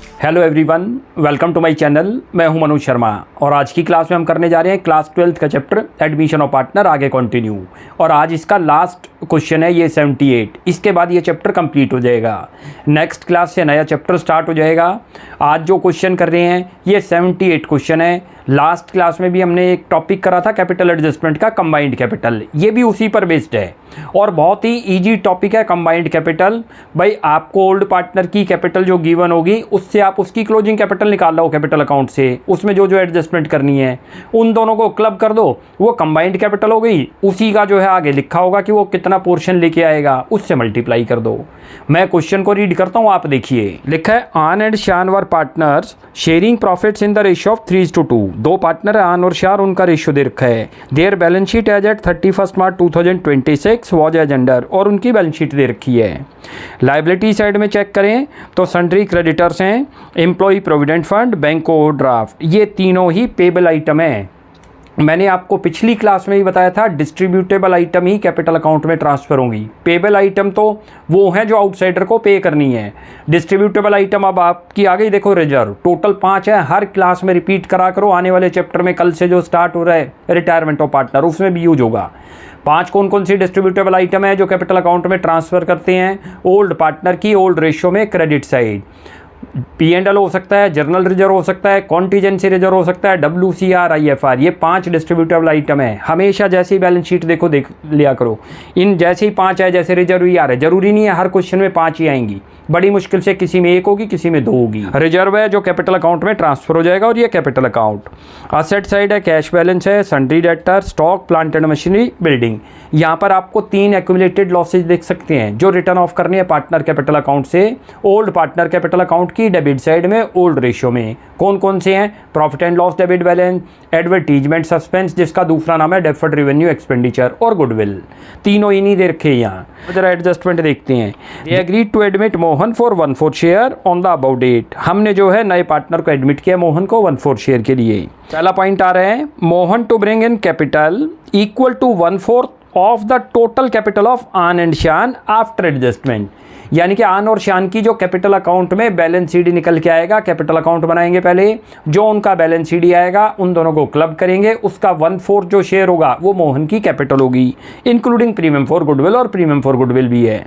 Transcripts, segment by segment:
Hello everyone, welcome to my channel. मैं हूं मनोज शर्मा और आज की क्लास में हम करने जा रहे हैं क्लास 12th का चैप्टर एडमिशन ऑफ पार्टनर आगे कंटिन्यू। और आज इसका लास्ट क्वेश्चन है ये 78। इसके बाद ये चैप्टर कंप्लीट हो जाएगा। नेक्स्ट क्लास से नया चैप्टर स्टार्ट हो जाएगा। आज जो क्वेश्चन कर रहे हैं ये 78 क्वेश्चन है। लास्ट क्लास में भी हमने एक टॉपिक करा था कैपिटल एडजस्टमेंट का, कंबाइंड कैपिटल। ये भी उसी पर बेस्ड है और बहुत ही इजी टॉपिक है कंबाइंड कैपिटल। भाई आपको ओल्ड पार्टनर की कैपिटल जो गिवन होगी उससे आप उसकी क्लोजिंग कैपिटल निकाल लो कैपिटल अकाउंट से, उसमें जो जो एडजस्टमेंट करनी है उन दोनों को क्लब कर दो, वो कंबाइंड कैपिटल हो गई। उसी का जो है आगे लिखा होगा कि वो कितना पोर्शन लेके आएगा, उससे मल्टीप्लाई कर दो। मैं क्वेश्चन को रीड करता हूँ, आप देखिए। लिखा है Aan and Shyan were partners sharing profits in the ratio of 3:2। दो पार्टनर है आन और श्यान, उनका रेशियो दे रखा है। Their balance sheet as at 31 March 2026 was as under, और उनकी बैलेंस शीट दे रखी है। लाइबिलिटी साइड में चेक करें तो सन्ड्री क्रेडिटर्स हैं, employee provident fund, bank overdraft, ये तीनों ही पेबल आइटम है। मैंने आपको पिछली क्लास में ही बताया था डिस्ट्रीब्यूटेबल आइटम ही कैपिटल अकाउंट में ट्रांसफ़र होंगी। पेबल आइटम तो वो हैं जो आउटसाइडर को पे करनी है। डिस्ट्रीब्यूटेबल आइटम अब आपकी आ गई। देखो रिजर्व टोटल 5 है, हर क्लास में रिपीट करा करो। आने वाले चैप्टर में कल से जो स्टार्ट हो रहा है रिटायरमेंट ऑफ पार्टनर, उसमें भी यूज होगा। 5 कौन कौन सी डिस्ट्रीब्यूटेबल आइटम है जो कैपिटल अकाउंट में ट्रांसफ़र करते हैं? ओल्ड पार्टनर की ओल्ड रेशियो में क्रेडिट साइड P&L हो सकता है, जर्नल रिजर्व हो सकता है, कॉन्टीजेंसी रिजर्व हो सकता है, WCR, IFR, ये 5 डिस्ट्रीब्यूटेबल आइटम है। हमेशा जैसी बैलेंस शीट देख लिया करो, इन जैसे ही 5 है, जैसे रिजर्व ही आ रहा है। जरूरी नहीं है हर क्वेश्चन में 5 ही आएंगी, बड़ी मुश्किल से किसी में 1 होगी, किसी में 2 होगी। रिजर्व है जो कैपिटल अकाउंट में ट्रांसफर हो जाएगा और ये कैपिटल अकाउंट। असेट साइड है, कैश बैलेंस है, sundry debtor, stock, plant and machinery, building. यहाँ पर आपको 3 एक्यूमुलेटेड लॉसेज देख सकते हैं जो रिटर्न ऑफ करनी है पार्टनर कैपिटल अकाउंट से ओल्ड पार्टनर कैपिटल अकाउंट की डेबिट साइड में ओल्ड रेशियो में। कौन कौन से हैं? Profit and loss debit balance, advertisement suspense जिसका दूसरा नाम है डेफर्ड रेवेन्यू एक्सपेंडिचर, और गुडविल। तीनों ही नहीं दे रखे यहाँ। जरा एडजस्टमेंट देखते हैं। They agreed to admit Mohan for 1/4 share on the above date. हमने जो है नए पार्टनर को एडमिट किया मोहन को 1/4 शेयर के लिए। पहला पॉइंट आ रहा है Mohan to bring in capital equal to 1/4 of the total capital of Aan and Shyan after adjustment. यानी कि आन और श्यान की जो कैपिटल अकाउंट में बैलेंस शीट निकल के आएगा, कैपिटल अकाउंट बनाएंगे पहले, जो उनका बैलेंस शीट आएगा उन दोनों को क्लब करेंगे, उसका 1/4 जो शेयर होगा वो मोहन की कैपिटल होगी, इंक्लूडिंग प्रीमियम फॉर गुडविल, और प्रीमियम फॉर गुडविल भी है।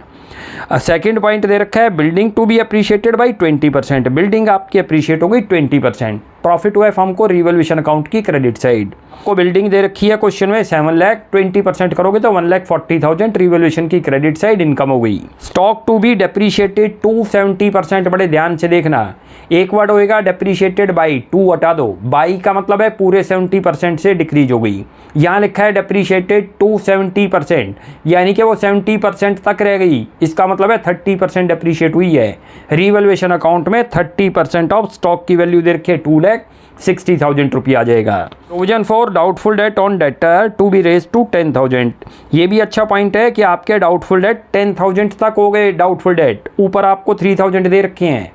सेकेंड पॉइंट दे रखा है building to be appreciated by 20%। Building आपकी अप्रिशिएट हो गई 20%। प्रॉफिट हुआ है फर्म को रिवैल्यूएशन अकाउंट की क्रेडिट साइड को। बिल्डिंग दे रखी है क्वेश्चन में 7 लाख, 20% करोगे तो 1,40,000 रिवैल्यूएशन की क्रेडिट साइड इनकम हो गई। Stock to be depreciated to 70%। बड़े ध्यान से देखना, एक वर्ड होएगा डेप्रीशिएटेड बाई, 2 हटा दो, बाई का मतलब है पूरे 70% से डिक्रीज हो गई। यहाँ लिखा है डेप्रीशिएटेड टू 70%, यानी कि वो 70% तक रह गई। इसका मतलब है 30% डेप्रीशिएट हुई है। रिवैल्यूएशन अकाउंट में 30% ऑफ स्टॉक की वैल्यू दे रखी है 2,60,000 रुपये आ जाएगा। Provision for doubtful debt on debtor to be raise to 10,000। ये भी अच्छा पॉइंट है कि आपके डाउटफुल डेट 10,000 तक हो गए। डाउटफुल डेट ऊपर आपको 3,000 दे रखे हैं,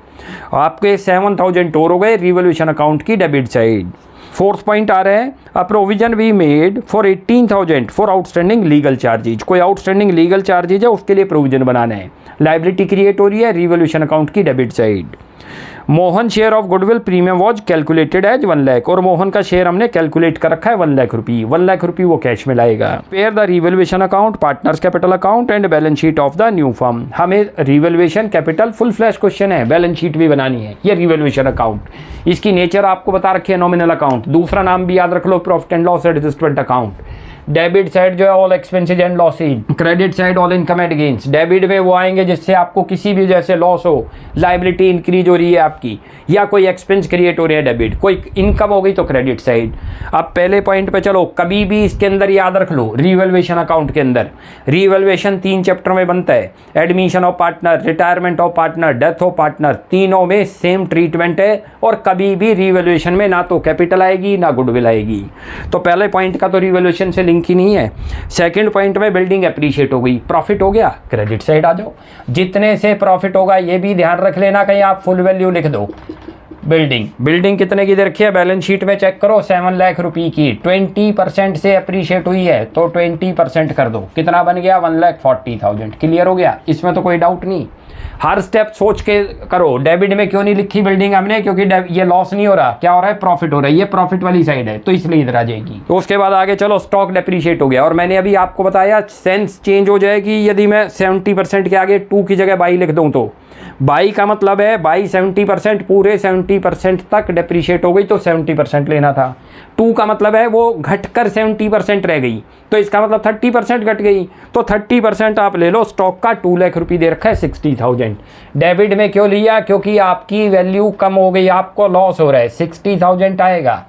आपके 7,000 और हो गए रिवैल्यूएशन अकाउंट की डेबिट साइड। फोर्थ पॉइंट आ रहा है a provision we made for 18,000 for outstanding legal charges. कोई आउटस्टैंडिंग लीगल चार्जेज है उसके लिए प्रोविजन बनाना है। लाइबिलिटी क्रिएट हो रही है रिवैल्यूएशन अकाउंट की debit side. Mohan share of goodwill premium was calculated as 1 lakh, और मोहन का शेयर हमने कैलकुलेट कर रखा है 1 लाख रुपये। 1 लाख रुपये वो कैश में लाएगा। Prepare the revaluation account, partners capital account and balance sheet of the new firm. हमें revaluation capital full flash question है, बैलेंस शीट भी बनानी है। ये रिवैल्यूएशन अकाउंट, इसकी नेचर आपको बता रखी है नॉमिनल अकाउंट। दूसरा नाम भी याद रख लो profit and loss adjustment account. Debit side जो है all expenses and losses, credit side all income and gains. Debit में वो आएंगे जिससे आपको किसी भी जैसे लॉस हो, लाइबिलिटी इंक्रीज हो रही है आपकी, या कोई एक्सपेंस क्रिएट हो रही है डेबिट, कोई इनकम हो गई तो क्रेडिट साइड। अब पहले पॉइंट पे चलो, कभी भी इसके अंदर याद रख लो रिवैल्यूएशन अकाउंट के अंदर रिवैल्यूएशन 3 चैप्टर में बनता है। Admission of partner, retirement of partner, death of partner, तीनों में सेम ट्रीटमेंट है। और कभी भी रिवैल्यूएशन में ना तो कैपिटल आएगी ना गुडविल आएगी। तो पहले पॉइंट का तो रिवैल्यूएशन से लिंक ही नहीं है। सेकंड पॉइंट में बिल्डिंग एप्रीशिएट हो गई, प्रॉफिट हो गया, क्रेडिट साइड आ जाओ। जितने से प्रॉफिट होगा ये भी ध्यान रख लेना, कहीं आप फुल वैल्यू लिख दो। बिल्डिंग कितने की दे रखी है? बैलेंस शीट में चेक करो 7 लाख रुपए की। 20% से अप्रीशिएट हुई है तो 20% कर दो, कितना बन गया? 1,40,000। क्लियर हो गया, इसमें तो कोई डाउट नहीं। हर स्टेप सोच के करो। डेबिट में क्यों नहीं लिखी बिल्डिंग हमने, क्योंकि ये लॉस नहीं हो रहा, क्या हो रहा है, प्रॉफिट हो रहा है, ये प्रॉफिट वाली साइड है, तो इसलिए इधर आ जाएगी। तो उसके बाद आगे चलो, स्टॉक डेप्रीशिएट हो गया, और मैंने अभी आपको बताया सेंस चेंज हो जाएगी यदि मैं 70% के आगे 2 की जगह बाई लिख दूँ तो। बाई का मतलब है बाई 70%, पूरे 70% तक डेप्रीशिएट हो गई तो 70% लेना था। 2 का मतलब है वो घटकर 70% रह गई, तो इसका मतलब 30% घट गई, तो 30% आप ले लो। स्टॉक का 2 लाख रुपये दे रखा है 60,000। डेबिट में क्यों लिया, क्योंकि आपकी वैल्यू कम हो गई, आपको लॉस हो रहा है, 60,000 आएगा।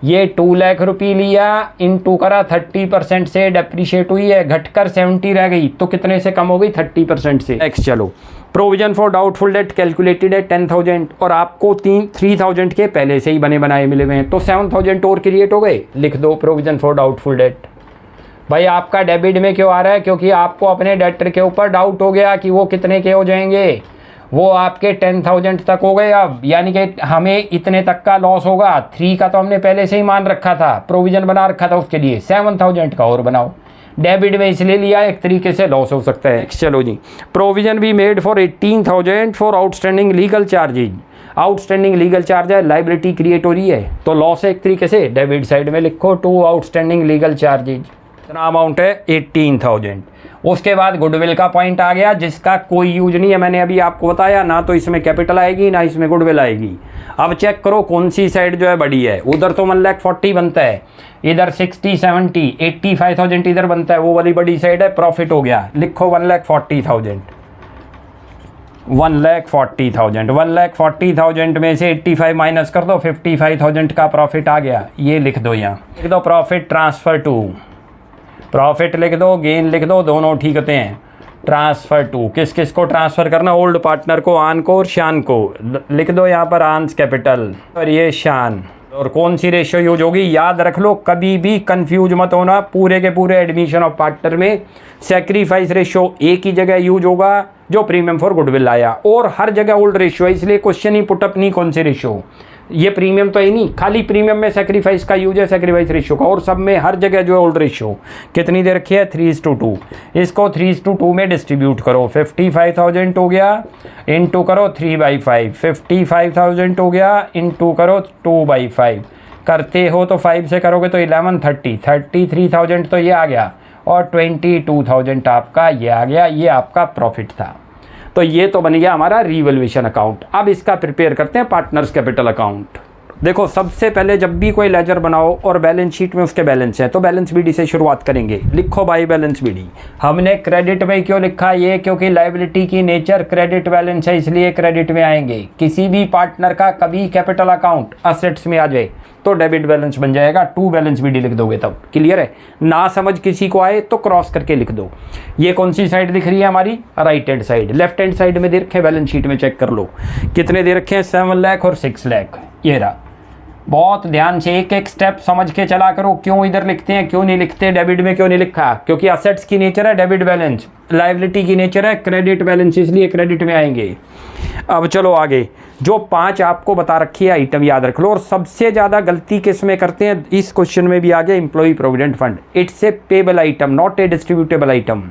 ये 2 लाख रुपये लिया, इनटू करा 30% से, डेप्रीशिएट हुई है, घटकर 70 रह गई, तो कितने से कम हो गई, 30% से। नेक्स्ट चलो, provision for doubtful date calculated है 10,000, और आपको 3,000 के पहले से ही बने बनाए मिले हुए हैं, तो 7,000 और क्रिएट हो गए। लिख दो प्रोविजन फॉर डाउटफुल डेट। भाई आपका डेबिट में क्यों आ रहा है, क्योंकि आपको अपने डेटर के ऊपर डाउट हो गया कि वो कितने के हो जाएंगे, वो आपके 10,000 तक हो गए अब, यानी कि हमें इतने तक का लॉस होगा। 3 का तो हमने पहले से ही मान रखा था, प्रोविजन बना रखा था उसके लिए, 7,000 का और बनाओ। डेबिट में इसलिए लिया, एक तरीके से लॉस हो सकता है। चलो जी, प्रोविजन भी made for 18,000 for outstanding legal charges. Outstanding legal charge है, लाइबिलिटी क्रिएट हो रही है, तो लॉस है एक तरीके से। डेबिट साइड में लिखो 2 आउटस्टैंडिंग लीगल चार्जेज, इतना अमाउंट है 18,000। उसके बाद गुडविल का पॉइंट आ गया, जिसका कोई यूज नहीं है, मैंने अभी आपको बताया, ना तो इसमें कैपिटल आएगी ना इसमें गुडविल आएगी। अब चेक करो कौन सी साइड जो है बड़ी है। उधर तो 1,40,000 बनता है, इधर 60, 70, 85,000 इधर बनता है, वो वाली बड़ी साइड है, प्रॉफिट हो गया। लिखो 1,40,000, 1,40,000, 1,40,000 में से 85 माइनस कर दो, 55,000 का प्रॉफिट आ गया। ये लिख दो, यहाँ लिख दो प्रॉफिट ट्रांसफर टू, प्रॉफिट लिख दो, गेन लिख दो, दोनों ठीक होते हैं। ट्रांसफ़र टू, किस किस को ट्रांसफ़र करना, ओल्ड पार्टनर को, आन को और शान को। लिख दो यहाँ पर आंस कैपिटल और ये शान। और कौन सी रेशियो यूज होगी, याद रख लो, कभी भी कंफ्यूज मत होना। पूरे के पूरे एडमिशन ऑफ पार्टनर में सेक्रीफाइस रेशियो एक ही जगह यूज होगा जो प्रीमियम फॉर गुडविल आया, और हर जगह ओल्ड रेशियो है, इसलिए क्वेश्चन ही पुटअप नहीं कौन से रेशियो। ये प्रीमियम तो है नहीं, खाली प्रीमियम में सेक्रीफाइस का यूज है, सेक्रीफाइस रेशियो का, और सब में हर जगह जो है ओल्ड रेशियो। कितनी दे रखी है, 3:2। इसको 3:2 में डिस्ट्रीब्यूट करो, 55,000 हो गया, इनटू करो 3/5, 55,000 हो गया, इनटू करो 2/5। करते हो तो 5 से करोगे तो 1130, 33,000 तो ये आ गया, और 22,000 आपका ये आ गया। ये आपका प्रॉफिट था। तो ये तो बन गया हमारा रिवैल्यूएशन अकाउंट। अब इसका प्रिपेयर करते हैं पार्टनर्स कैपिटल अकाउंट। देखो, सबसे पहले जब भी कोई लेजर बनाओ और बैलेंस शीट में उसके बैलेंस है, तो बैलेंस बीडी से शुरुआत करेंगे। लिखो बाई बैलेंस बीडी। हमने क्रेडिट में क्यों लिखा ये, क्योंकि लायबिलिटी की नेचर क्रेडिट बैलेंस है, इसलिए क्रेडिट में आएंगे। किसी भी पार्टनर का कभी कैपिटल अकाउंट असेट्स में आ जाए तो डेबिट बैलेंस बन जाएगा, 2 बैलेंस बीडी लिख दोगे तब। क्लियर है ना, समझ किसी को आए तो क्रॉस करके लिख दो। ये कौन सी साइड दिख रही है हमारी, right hand side. Left hand side में दे रखे बैलेंस शीट में, चेक कर लो कितने दे रखे हैं, 7 लाख और 6 लाख। ये रहा। बहुत ध्यान से एक एक स्टेप समझ के चला करो, क्यों इधर लिखते हैं क्यों नहीं लिखते, डेबिट में क्यों नहीं लिखा, क्योंकि असेट्स की नेचर है डेबिट बैलेंस, लायबिलिटी की नेचर है क्रेडिट बैलेंस, इसलिए क्रेडिट में आएंगे। अब चलो आगे, जो 5 आपको बता रखी है आइटम याद रख लो। और सबसे ज़्यादा गलती किस में करते हैं, इस क्वेश्चन में भी आ गया, employee provident fund. It's a payable item, not a distributable item.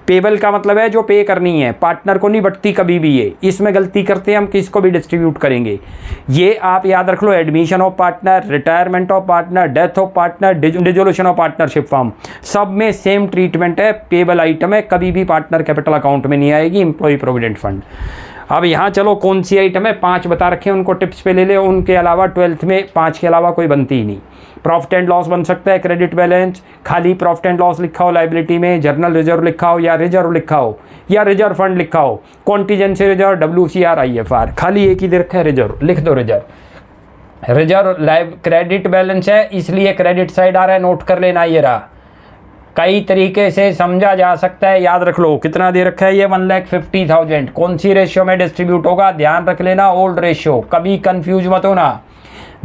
Payable का मतलब है जो पे करनी है, पार्टनर को नहीं बटती कभी भी ये। इसमें गलती करते हैं हम, किसको भी डिस्ट्रीब्यूट करेंगे। ये आप याद रख लो, admission of partner, retirement of partner, death of partner, dissolution of partnership form, सब में सेम ट्रीटमेंट है। पेबल आइटम है, कभी भी पार्टनर कैपिटल अकाउंट में नहीं आएगी एम्प्लॉय प्रोविडेंट फंड। अब यहाँ चलो कौन सी आइटम है, 5 बता रखे हैं, उनको टिप्स पे ले ले। उनके अलावा 12th में 5 के अलावा कोई बनती ही नहीं। प्रॉफिट एंड लॉस बन सकता है, क्रेडिट बैलेंस, खाली प्रॉफिट एंड लॉस लिखा हो लायबिलिटी में, जर्नल रिजर्व लिखा हो, या रिजर्व लिखा हो, या रिजर्व फंड लिखा हो, कॉन्टीजेंसी रिजर्व, WCR, IFR। खाली एक ही दे रखा है रिजर्व, लिख दो रिजर्व। रिजर्व क्रेडिट बैलेंस है, इसलिए क्रेडिट साइड आ रहा है, नोट कर लेना। ये रहा। कई तरीके से समझा जा सकता है, याद रख लो। कितना दे रखा है ये, 1,50,000। कौन सी रेशियो में डिस्ट्रीब्यूट होगा, ध्यान रख लेना, ओल्ड रेशियो। कभी कंफ्यूज मत होना।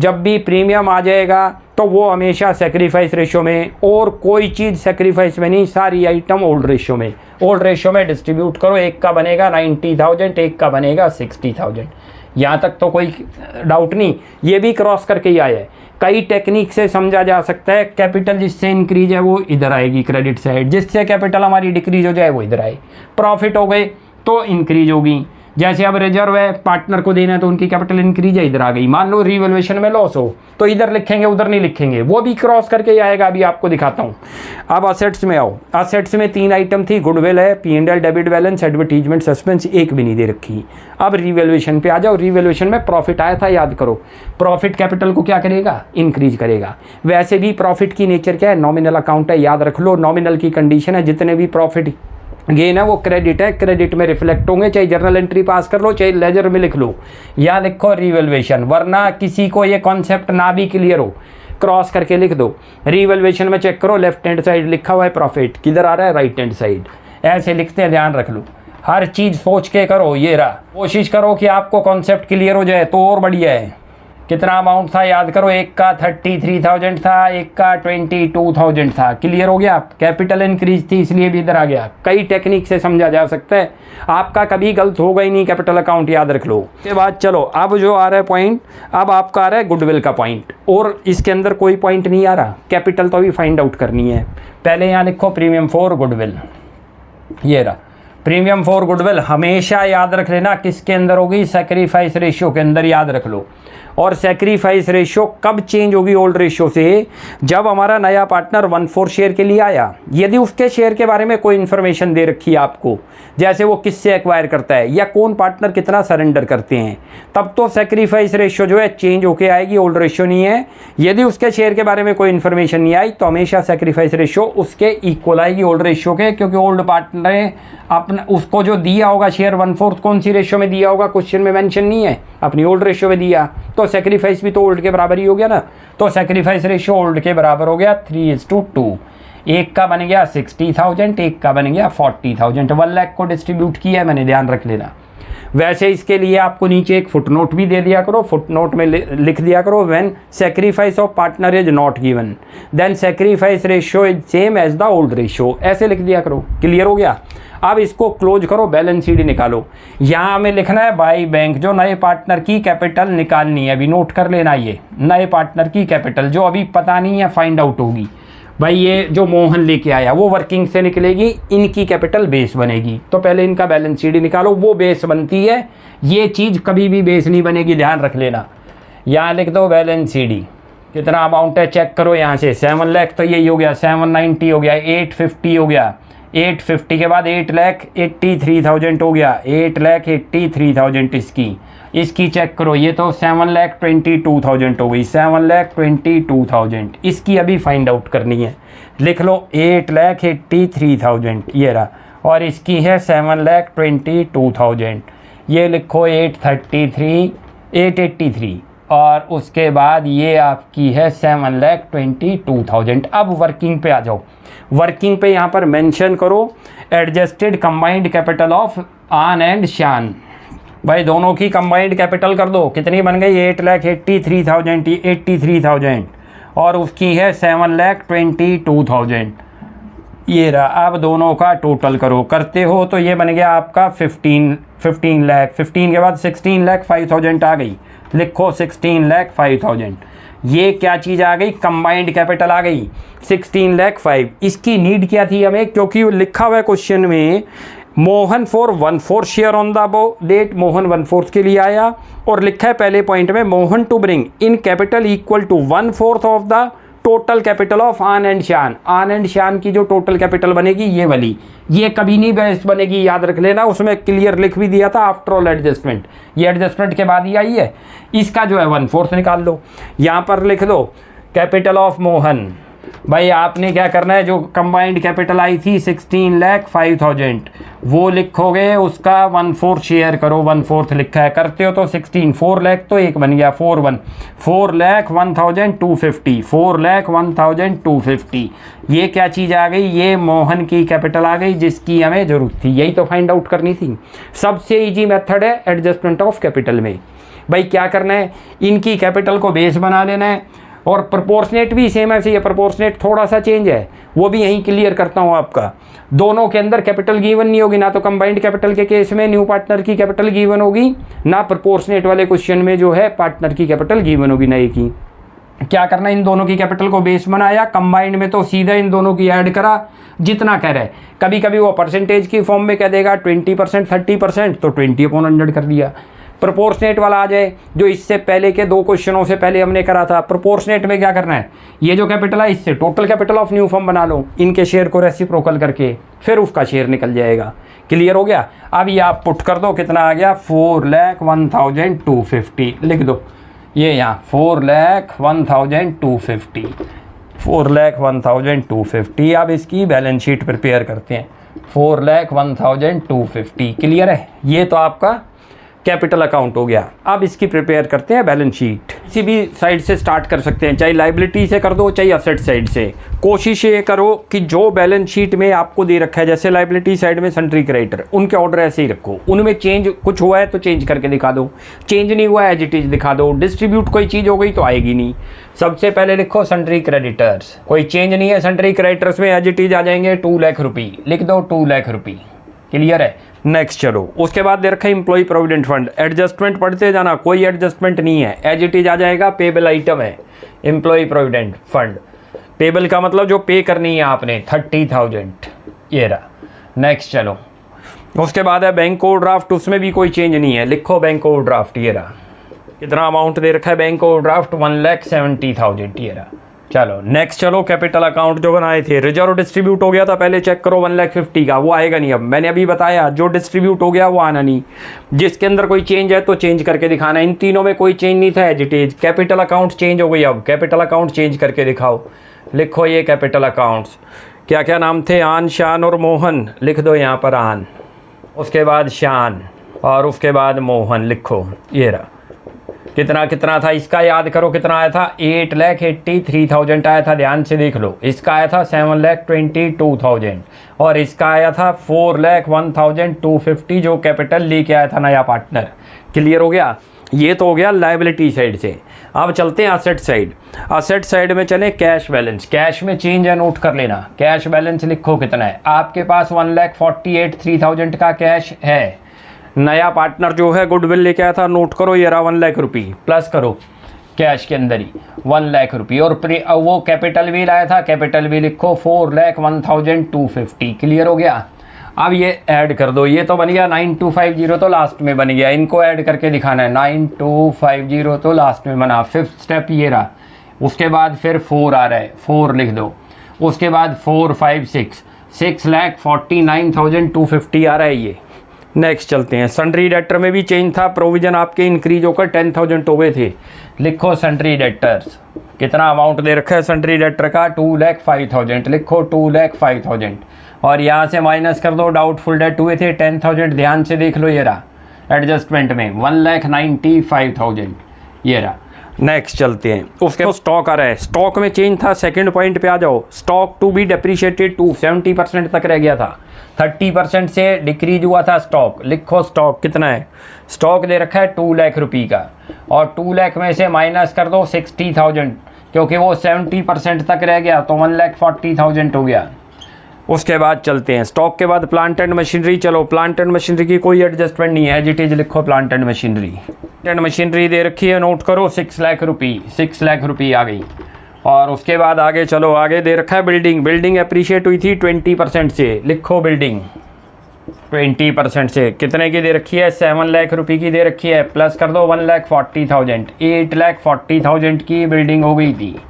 जब भी प्रीमियम आ जाएगा तो वो हमेशा सेक्रीफाइस रेशियो में, और कोई चीज़ सेक्रीफाइस में नहीं, सारी आइटम ओल्ड रेशियो में। ओल्ड रेशियो में डिस्ट्रीब्यूट करो, एक का बनेगा 90,000, एक का बनेगा 60,000। यहाँ तक तो कोई डाउट नहीं। ये भी क्रॉस करके ही आया है, कई टेक्निक से समझा जा सकता है। कैपिटल जिससे इंक्रीज है वो इधर आएगी क्रेडिट साइड, जिससे कैपिटल हमारी डिक्रीज हो जाए वो इधर आए। प्रॉफिट हो गए तो इंक्रीज होगी, जैसे अब रिजर्व है पार्टनर को देना है तो उनकी कैपिटल इंक्रीज है, इधर आ गई। मान लो रीवैल्यूएशन में लॉस हो तो इधर लिखेंगे उधर नहीं लिखेंगे, वो भी क्रॉस करके आएगा, अभी आपको दिखाता हूँ। अब असेट्स में आओ। असेट्स में 3 आइटम थी, गुडविल है, P&L, debit balance, advertisement, suspense, एक भी नहीं दे रखी। अब रीवैल्यूएशन पे आ जाओ। रीवैल्यूएशन में प्रॉफिट आया था, याद करो। प्रॉफिट कैपिटल को क्या करेगा, इंक्रीज करेगा। वैसे भी प्रॉफिट की नेचर क्या है, नॉमिनल अकाउंट है, याद रख लो। नॉमिनल की कंडीशन है जितने भी प्रॉफिट गेन है वो क्रेडिट है, क्रेडिट में रिफ्लेक्ट होंगे, चाहे जर्नल एंट्री पास कर लो चाहे लेजर में लिख लो, या लिखो रीवैल्यूएशन। वरना किसी को ये कॉन्सेप्ट ना भी क्लियर हो क्रॉस करके लिख दो। रीवैल्यूएशन में चेक करो, लेफ्ट हैंड साइड लिखा हुआ है प्रॉफिट, किधर आ रहा है, राइट हैंड साइड। ऐसे लिखते हैं, ध्यान रख लो। हर चीज़ सोच के करो। ये रहा, कोशिश करो कि आपको कॉन्सेप्ट क्लियर हो जाए तो और बढ़िया है। कितना अमाउंट था याद करो, एक का 33,000 था, एक का 22,000 था। क्लियर हो गया। कैपिटल इंक्रीज थी इसलिए भी इधर आ गया। कई टेक्निक से समझा जा सकता है, आपका कभी गलत होगा ही नहीं कैपिटल अकाउंट, याद रख लो। उसके बाद चलो अब जो आ रहा है पॉइंट, अब आपका आ रहा है गुडविल का पॉइंट, और इसके अंदर कोई पॉइंट नहीं आ रहा, कैपिटल तो अभी फाइंड आउट करनी है। पहले यहाँ लिखो प्रीमियम फॉर गुडविल। ये रहा प्रीमियम फॉर गुडविल। हमेशा याद रख लेना किसके अंदर होगी, सैक्रिफाइस रेशियो के अंदर, याद रख लो। और सैक्रिफाइस रेशियो कब चेंज होगी ओल्ड रेशियो से, जब हमारा नया पार्टनर 1/4 शेयर के लिए आया। यदि उसके शेयर के बारे में कोई इन्फॉर्मेशन दे रखी है आपको, जैसे वो किससे एक्वायर करता है या कौन पार्टनर कितना सरेंडर करते हैं, तब तो सैक्रिफाइस रेशियो जो है चेंज होके आएगी, ओल्ड रेशियो नहीं है। यदि उसके शेयर के बारे में कोई इन्फॉर्मेशन नहीं आई तो हमेशा सैक्रिफाइस रेशियो उसके इक्वल आएगी ओल्ड रेशियो के, क्योंकि ओल्ड पार्टनर ने अपना उसको जो दिया होगा शेयर 1/4 कौन सी रेशियो में दिया होगा, क्वेश्चन में मेंशन नहीं है, अपनी ओल्ड रेशियो में दिया, तो सैक्रिफाइस भी तो ओल्ड के बराबर ही हो गया ना। तो सैक्रिफाइस रेशियो ओल्ड के बराबर हो गया 3:2। एक का बन गया 60,000, एक का बन गया 40,000। 1 लाख को डिस्ट्रीब्यूट किया है मैंने, ध्यान रख लेना। वैसे इसके लिए आपको नीचे एक फुटनोट भी दे दिया करो, फुटनोट में लिख दिया करो, when sacrifice of partner is not given then sacrifice ratio is same as the old ratio, ऐसे लिख दिया करो। क्लियर हो गया। अब इसको क्लोज करो, बैलेंस शीट निकालो। यहाँ हमें लिखना है बाई बैंक, जो नए पार्टनर की कैपिटल निकालनी है, अभी नोट कर लेना। ये नए पार्टनर की कैपिटल जो अभी पता नहीं है, फाइंड आउट होगी। भाई ये जो मोहन लेके आया वो वर्किंग से निकलेगी, इनकी कैपिटल बेस बनेगी, तो पहले इनका बैलेंस शीट निकालो, वो बेस बनती है। ये चीज़ कभी भी बेस नहीं बनेगी, ध्यान रख लेना। यहाँ लिख दो बैलेंस शीट, कितना अमाउंट है चेक करो यहाँ से। 7 लाख तो यही हो गया, 790 हो गया, 850 हो गया, 850 के बाद 8,83,000 हो गया, 8,83,000 इसकी चेक करो। ये तो 7,22,000 हो गई, 7,22,000 इसकी अभी फाइंड आउट करनी है। लिख लो 8,83,000 ये रहा, और इसकी है 7,22,000। ये लिखो 883, और उसके बाद ये आपकी है 7,22,000। अब वर्किंग पे आ जाओ। वर्किंग पे यहाँ पर मेंशन करो adjusted combined capital of Aan and शान। भाई दोनों की कंबाइंड कैपिटल कर दो, कितनी बन गई, 8,83,000 और उसकी है 7,22,000। ये रहा। अब दोनों का टोटल करो, करते हो तो ये बन गया आपका 15 लाख। 15 के बाद 16,05,000 आ गई, लिखो 16,05,000। ये क्या चीज़ आ गई, कंबाइंड कैपिटल आ गई 16,05,000। इसकी नीड क्या थी हमें, क्योंकि लिखा हुआ है क्वेश्चन में Mohan for 1/4 share on the date, Mohan 1/4 के लिए आया, और लिखा है पहले पॉइंट में Mohan to bring in capital equal to 1/4 of the total capital of Aan and Shan. Aan and शान की जो टोटल कैपिटल बनेगी ये वाली, ये कभी नहीं बेस बनेगी, याद रख लेना। उसमें क्लियर लिख भी दिया था आफ्टर ऑल एडजस्टमेंट, ये एडजस्टमेंट के बाद ही आई है। इसका जो है 1/4 निकाल लो, यहाँ पर लिख दो कैपिटल ऑफ मोहन। भाई आपने क्या करना है, जो कंबाइंड कैपिटल आई थी 16,05,000 वो लिखोगे, उसका 1/4 शेयर करो, 1/4 लिखा है, करते हो तो 16, 4 लाख तो एक बन गया 4,01,250, 4,01,250। ये क्या चीज़ आ गई, ये मोहन की कैपिटल आ गई जिसकी हमें ज़रूरत थी, यही तो फाइंड आउट करनी थी। सबसे ईजी मेथड है एडजस्टमेंट ऑफ कैपिटल में। भाई क्या करना है, इनकी कैपिटल को बेस बना लेना है, और प्रोपोर्शनेट भी सेम ऐसे ही है, प्रोपोर्शनेट थोड़ा सा चेंज है, वो भी यहीं क्लियर करता हूँ आपका। दोनों के अंदर कैपिटल गिवन नहीं होगी, ना तो कंबाइंड कैपिटल के केस में न्यू पार्टनर की कैपिटल गिवन होगी, ना प्रोपोर्शनेट वाले क्वेश्चन में जो है पार्टनर की कैपिटल गिवन होगी नए की। क्या करना, इन दोनों की कैपिटल को बेस बनाया, कंबाइंड में तो सीधा इन दोनों की ऐड करा जितना कह रहे। कभी कभी वो परसेंटेज की फॉर्म में कह देगा 20% 30%, तो 20/100 कर दिया। प्रोपोर्शनेट वाला आ जाए, जो इससे पहले के 2 क्वेश्चनों से पहले हमने करा था। प्रोपोर्शनेट में क्या करना है, ये जो कैपिटल है इससे total capital of new form बना लो, इनके शेयर को रेसिप्रोकल करके, फिर उसका शेयर निकल जाएगा। क्लियर हो गया। अब ये आप पुट कर दो, कितना आ गया 4,01,250 लिख दो। ये यहाँ 4,01,250 4,01,250। अब इसकी बैलेंस शीट प्रिपेयर करते हैं। 4,01,250 क्लियर है। ये तो आपका कैपिटल अकाउंट हो गया। अब इसकी प्रिपेयर करते हैं बैलेंस शीट। किसी भी साइड से स्टार्ट कर सकते हैं, चाहे लाइबिलिटी से कर दो चाहे असेट साइड से। कोशिश ये करो कि जो बैलेंस शीट में आपको दे रखा है, जैसे लाइबिलिटी साइड में सन्ड्री क्रेडिटर, उनके ऑर्डर ऐसे ही रखो। उनमें चेंज कुछ हुआ है तो चेंज करके दिखा दो, चेंज नहीं हुआ है एज इट इज दिखा दो। डिस्ट्रीब्यूट कोई चीज़ हो गई तो आएगी नहीं। सबसे पहले लिखो सन्ड्री क्रेडिटर्स, कोई चेंज नहीं है सन्ड्री क्रेडिटर्स में, एज इट इज आ जाएंगे 2 लाख रुपये, लिख दो 2 लाख रुपये। क्लियर है। नेक्स्ट चलो, उसके बाद दे रखा है एम्प्लॉय प्रोविडेंट फंड। एडजस्टमेंट पढ़ते जाना, कोई एडजस्टमेंट नहीं है, एज इट इज आ जाएगा। पेबल आइटम है एम्प्लॉय प्रोविडेंट फंड। पेबल का मतलब जो पे करनी है आपने 30,000, ये रहा। नेक्स्ट चलो, उसके बाद है बैंक ओवरड्राफ्ट, उसमें भी कोई चेंज नहीं है, लिखो बैंक ओवरड्राफ्ट। ये रहा। कितना अमाउंट दे रखा है बैंक ओवरड्राफ्ट 1,70,000, ये रहा। चलो नेक्स्ट चलो, कैपिटल अकाउंट जो बनाए थे, रिजर्व डिस्ट्रीब्यूट हो गया था, पहले चेक करो 1,50,000 का, वो आएगा नहीं। अब मैंने अभी बताया जो डिस्ट्रीब्यूट हो गया वो आना नहीं। जिसके अंदर कोई चेंज है तो चेंज करके दिखाना। इन तीनों में कोई चेंज नहीं था, as it is. Capital account change हो गई, अब कैपिटल अकाउंट चेंज करके दिखाओ। लिखो ये कैपिटल अकाउंट्स, क्या क्या नाम थे, आन, शान और मोहन, लिख दो यहाँ पर आन, उसके बाद शान और उसके बाद मोहन लिखो। ये रहा। कितना कितना था इसका याद करो, कितना आया था 8,83,000 आया था, ध्यान से देख लो। इसका आया था 7,22,000 और इसका आया था 4,01,250 जो कैपिटल लेके आया था नया पार्टनर। क्लियर हो गया। ये तो हो गया लायबिलिटी साइड से। अब चलते हैं असेट साइड। असेट साइड में चले कैश बैलेंस। कैश में चेंज है, नोट कर लेना। कैश बैलेंस लिखो कितना है आपके पास, 1,48,3,000 का कैश है। नया पार्टनर जो है गुडविल लेके आया था, नोट करो ये रहा 1 लाख रुपये, प्लस करो कैश के अंदर ही 1 लाख रुपये। और वो कैपिटल भी लाया था, कैपिटल भी लिखो 4,01,250। क्लियर हो गया। अब ये ऐड कर दो, ये तो बन गया 9250 तो लास्ट में बन गया, इनको ऐड करके दिखाना है। 9250 तो लास्ट में बना। 5th स्टेप ये रहा। उसके बाद फिर 4 आ रहा है, 4 लिख दो। उसके बाद 4 5 6,49,250 आ रहा है ये। नेक्स्ट चलते हैं, सन्ड्री डेटर में भी चेंज था, प्रोविजन आपके इंक्रीज होकर 10,000 हो गए थे। लिखो सन्ड्री डेटर्स, कितना अमाउंट दे रखा है सन्ड्री डेटर का 2,05,000, लिखो 2,05,000 और यहाँ से माइनस कर दो। डाउटफुल डेट हुए थे 10,000, ध्यान से देख लो। ये रहा एडजस्टमेंट में 1,95,000, ये रहा। नेक्स्ट चलते हैं, उसके स्टॉक आ रहा है। स्टॉक में चेंज था, सेकंड पॉइंट पे आ जाओ। Stock to be depreciated to 70% तक रह गया था, 30% से डिक्रीज हुआ था स्टॉक। लिखो स्टॉक कितना है, स्टॉक दे रखा है 2 लाख रुपये का और 2 लाख में से माइनस कर दो 60,000 क्योंकि वो 70% तक रह गया तो 1,40,000 हो गया। उसके बाद चलते हैं स्टॉक के बाद प्लांट एंड मशीनरी। चलो प्लांट एंड मशीनरी की कोई एडजस्टमेंट नहीं है, एज इट इज लिखो plant and machinery. And machinery दे रखी है, नोट करो 6 लाख रुपये, 6 लाख रुपये आ गई। और उसके बाद आगे चलो, आगे दे रखा है बिल्डिंग। बिल्डिंग अप्रिशिएट हुई थी 20% से, लिखो बिल्डिंग 20% से। कितने की दे रखी है, 7 लाख रुपये की दे रखी है, प्लस कर दो 1,40,000, 8,40,000 की बिल्डिंग हो गई थी।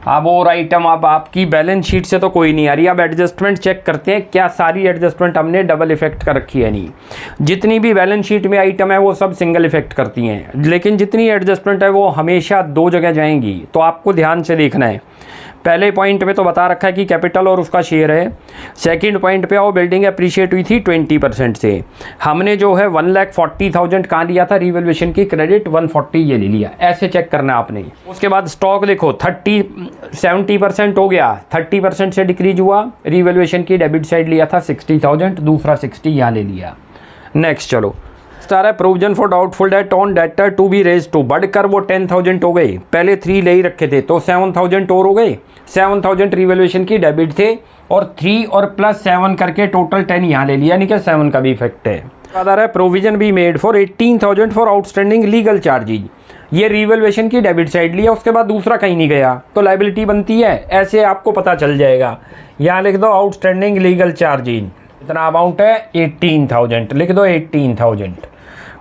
अब और आइटम अब आपकी बैलेंस शीट से तो कोई नहीं आ रही। अब एडजस्टमेंट चेक करते हैं, क्या सारी एडजस्टमेंट हमने डबल इफेक्ट कर रखी है। नहीं, जितनी भी बैलेंस शीट में आइटम है वो सब सिंगल इफेक्ट करती हैं, लेकिन जितनी एडजस्टमेंट है वो हमेशा 2 जगह जाएंगी। तो आपको ध्यान से देखना है। पहले पॉइंट पे तो बता रखा है कि कैपिटल और उसका शेयर है। सेकंड पॉइंट पे आओ, बिल्डिंग अप्रिशिएट हुई थी 20% से। हमने जो है 1,40,000 कहाँ लिया था, रिवैल्यूएशन की क्रेडिट 140 ये ले लिया। ऐसे चेक करना आपने। उसके बाद स्टॉक देखो 70% हो गया, 30% से डिक्रीज हुआ। रिवैल्यूएशन की डेबिट साइड लिया था 60,000, दूसरा 60 यहाँ ले लिया। नेक्स्ट चलो, सारा provision for doubtful debt on debtor to be raise to, बढ़कर वो 10,000 हो गए। पहले 3 ले ही रखे थे तो 7,000 और हो गए। 7,000 रिवैल्यूएशन की डेबिट थे और 3 और प्लस 7 करके टोटल 10 यहाँ ले लिया, यानी कि 7 का भी इफेक्ट है। आ रहा है provision be made for 18,000 for outstanding legal charges. ये रिवैल्यूएशन की डेबिट साइड लिया, उसके बाद दूसरा कहीं नहीं गया तो लाइबिलिटी बनती है, ऐसे आपको पता चल जाएगा। यहाँ लिख दो आउटस्टैंडिंग लीगल चार्जेज, इतना अमाउंट है 18,000, लिख दो 18,000।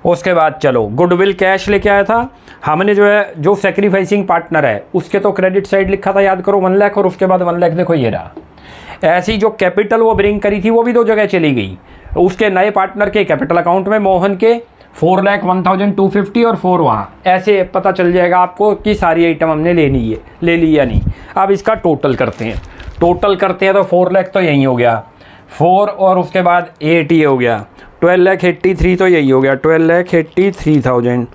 उसके बाद चलो गुडविल कैश लेके आया था हमने, जो सेक्रीफाइसिंग पार्टनर है उसके तो क्रेडिट साइड लिखा था, याद करो 1 लाख, और उसके बाद 1 लाख देखो ये रहा। ऐसी जो कैपिटल वो ब्रिंग करी थी वो भी 2 जगह चली गई। उसके नए पार्टनर के कैपिटल अकाउंट में मोहन के 4,01,250 और 4 वहाँ, ऐसे पता चल जाएगा आपको कि सारी आइटम हमने ले ली या नहीं। अब इसका टोटल करते हैं, तो 4 लाख तो यही हो गया, 4 और उसके बाद 8 ये हो गया, 12,83,000 तो यही हो गया, 12,83,000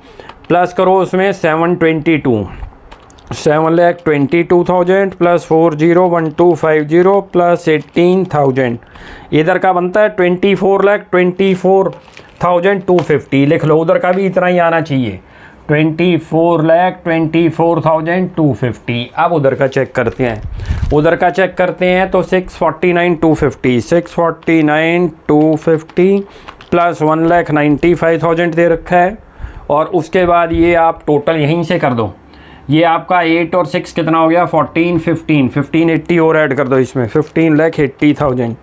प्लस करो उसमें 7,22,000 प्लस 40,1250 प्लस 18,000, इधर का बनता है 24,24,250, लिख लो, उधर का भी इतना ही आना चाहिए, 24,24,250। अब उधर का चेक करते हैं, तो 649,250 प्लस 1,95,000 दे रखा है। और उसके बाद ये आप टोटल यहीं से कर दो, ये आपका 8 और 6 कितना हो गया, 14, 1580 और ऐड कर दो इसमें, 15,80,000,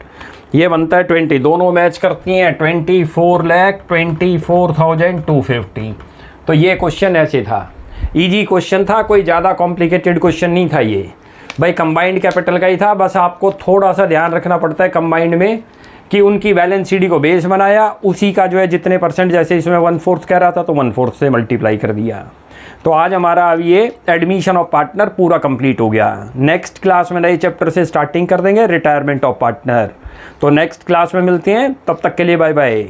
ये बनता है 20, दोनों मैच करती हैं, 24,24,250। तो ये क्वेश्चन ऐसे था, इजी क्वेश्चन था, कोई ज़्यादा कॉम्प्लिकेटेड क्वेश्चन नहीं था ये भाई, कंबाइंड कैपिटल का ही था। बस आपको थोड़ा सा ध्यान रखना पड़ता है कंबाइंड में कि उनकी बैलेंस शीट को बेस बनाया, उसी का जितने परसेंट, जैसे इसमें 1/4 कह रहा था तो 1/4 से मल्टीप्लाई कर दिया। तो आज हमारा अब ये एडमिशन ऑफ पार्टनर पूरा कंप्लीट हो गया। नेक्स्ट क्लास में नए चैप्टर से स्टार्टिंग कर देंगे, रिटायरमेंट ऑफ पार्टनर। तो नेक्स्ट क्लास में मिलते हैं, तब तक के लिए बाय बाय।